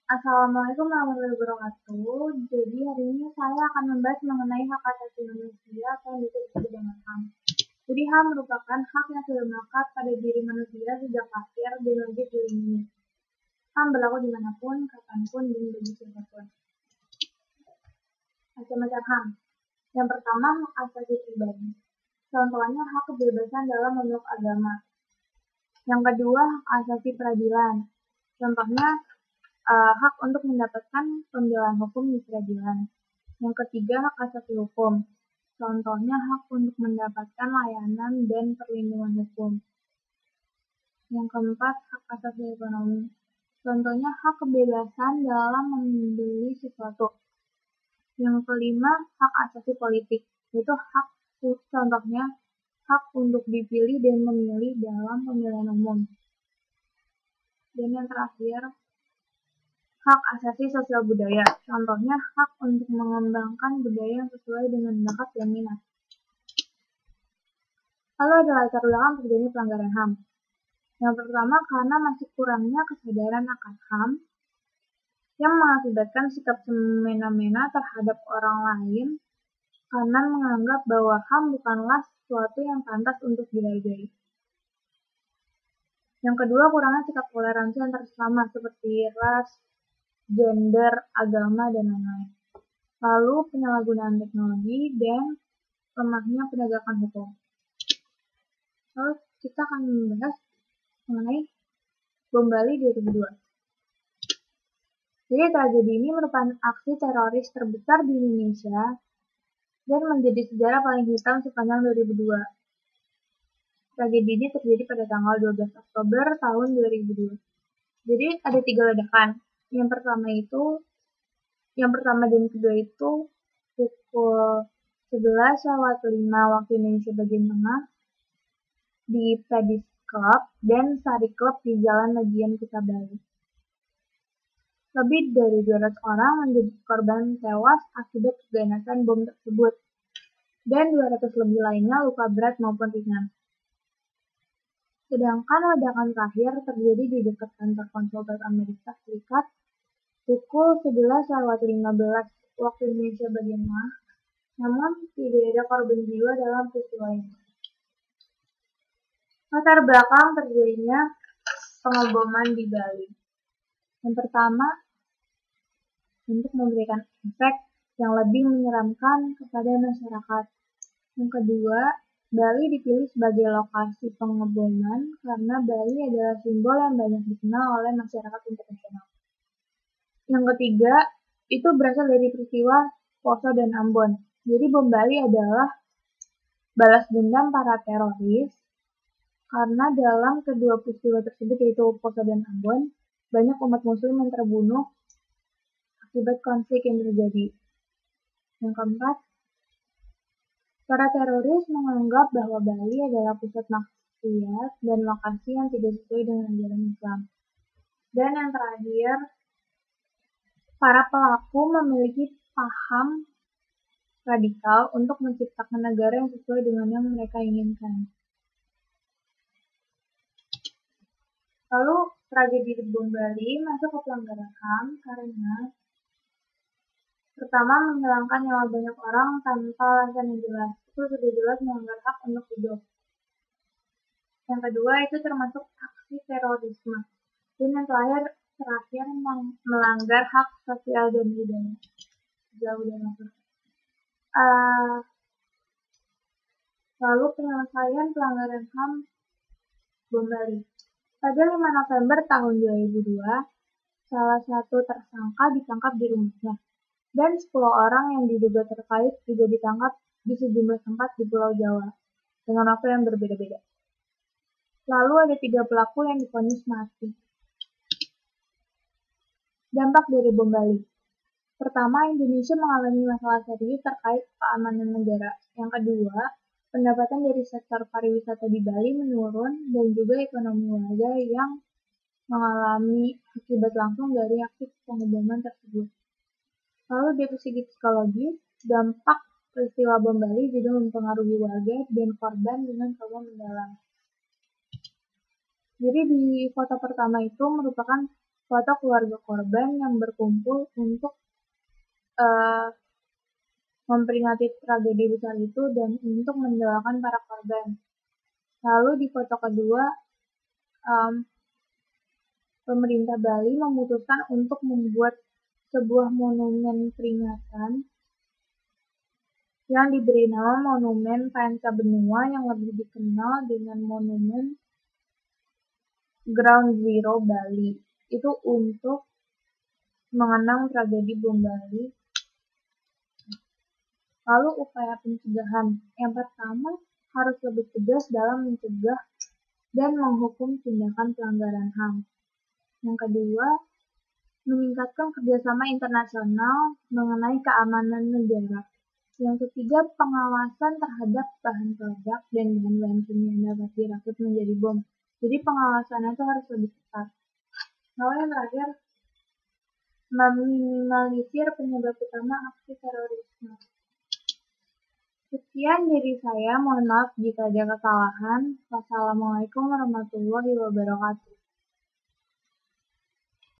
Assalamualaikum warahmatullahi wabarakatuh. Jadi hari ini saya akan membahas mengenai hak asasi manusia atau yang disebut dengan HAM. Jadi HAM merupakan hak yang sudah melekat pada diri manusia sejak lahir dan wajib dilindungi. HAM berlaku dimanapun, kapanpun, dan bagi siapapun. Macam-macam HAM. Yang pertama, hak asasi pribadi. Contohnya hak kebebasan dalam memeluk agama. Yang kedua, hak asasi peradilan. Contohnya hak untuk mendapatkan pembelaan hukum di peradilan. Yang ketiga, hak asasi hukum. Contohnya hak untuk mendapatkan layanan dan perlindungan hukum. Yang keempat, hak asasi ekonomi. Contohnya hak kebebasan dalam membeli sesuatu. Yang kelima, hak asasi politik. Yaitu contohnya hak untuk dipilih dan memilih dalam pemilihan umum. Dan yang terakhir, hak asasi sosial budaya, contohnya hak untuk mengembangkan budaya yang sesuai dengan bakat dan minat. Lalu ada latar belakang terjadinya pelanggaran HAM. Yang pertama, karena masih kurangnya kesadaran akan HAM yang mengakibatkan sikap semena-mena terhadap orang lain karena menganggap bahwa HAM bukanlah sesuatu yang pantas untuk dihargai. Yang kedua, kurangnya sikap toleransi antar sesama seperti ras, gender, agama, dan lain-lain. Lalu penyalahgunaan teknologi dan lemahnya penegakan hukum. Lalu kita akan membahas mengenai Bom Bali 2002. Jadi tragedi ini merupakan aksi teroris terbesar di Indonesia dan menjadi sejarah paling hitam sepanjang 2002. Tragedi ini terjadi pada tanggal 12 Oktober tahun 2002. Jadi ada 3 ledakan. Yang pertama dan kedua itu pukul 11.05 waktu Indonesia bagian tengah di Padis Club dan Sari Club di Jalan Legian Kuta Bali. Lebih dari 200 orang menjadi korban tewas akibat keganasan bom tersebut dan 200 lebih lainnya luka berat maupun ringan. Sedangkan ledakan terakhir terjadi di dekat kantor konsulat Amerika Serikat pukul 11.15 waktu Indonesia bagian tengah, namun tidak ada korban jiwa dalam peristiwa ini. Latar belakang terjadinya pengeboman di Bali. Yang pertama, untuk memberikan efek yang lebih menyeramkan kepada masyarakat. Yang kedua, Bali dipilih sebagai lokasi pengeboman karena Bali adalah simbol yang banyak dikenal oleh masyarakat internasional. Yang ketiga, itu berasal dari peristiwa Poso dan Ambon. Jadi bom Bali adalah balas dendam para teroris karena dalam kedua peristiwa tersebut yaitu Poso dan Ambon, banyak umat muslim yang terbunuh akibat konflik yang terjadi. Yang keempat, para teroris menganggap bahwa Bali adalah pusat maksiat dan lokasi yang tidak sesuai dengan ajaran Islam. Dan yang terakhir, para pelaku memiliki paham radikal untuk menciptakan negara yang sesuai dengan yang mereka inginkan. Lalu, tragedi bom Bali masuk ke pelanggaran HAM karena pertama, menghilangkan nyawa banyak orang tanpa alasan yang jelas. Itu sudah jelas melanggar hak untuk hidup. Yang kedua, itu termasuk aksi terorisme. Dan yang terakhir melanggar hak sosial dan budaya. Jauh dan masuk. Lalu penyelesaian pelanggaran HAM bom Bali. Pada 5 November tahun 2002, salah satu tersangka ditangkap di rumahnya. Dan 10 orang yang diduga terkait juga ditangkap di sejumlah tempat di Pulau Jawa dengan waktu yang berbeda-beda. Lalu ada 3 pelaku yang divonis mati. Dampak dari bom Bali. Pertama, Indonesia mengalami masalah serius terkait keamanan negara. Yang kedua, pendapatan dari sektor pariwisata di Bali menurun dan juga ekonomi warga yang mengalami akibat langsung dari aksi pengeboman tersebut. Lalu dari segi psikologis, dampak peristiwa bom Bali juga mempengaruhi warga dan korban dengan trauma mendalam. Jadi di foto pertama itu merupakan foto keluarga korban yang berkumpul untuk memperingati tragedi besar itu dan untuk mendoakan para korban. Lalu di foto kedua, pemerintah Bali memutuskan untuk membuat sebuah monumen peringatan yang diberi nama Monumen Panca Benua yang lebih dikenal dengan Monumen Ground Zero Bali. Itu untuk mengenang tragedi bom Bali. Lalu upaya pencegahan. Yang pertama, harus lebih tegas dalam mencegah dan menghukum tindakan pelanggaran HAM. Yang kedua, meningkatkan kerjasama internasional mengenai keamanan negara. Yang ketiga, pengawasan terhadap bahan peledak dan bahan-bahan kimia yang dapat dirakit menjadi bom. Jadi pengawasannya itu harus lebih ketat. Lalu yang terakhir, meminimalisir penyebab utama aksi terorisme. Sekian dari saya, mohon maaf jika ada kesalahan. Wassalamualaikum warahmatullahi wabarakatuh.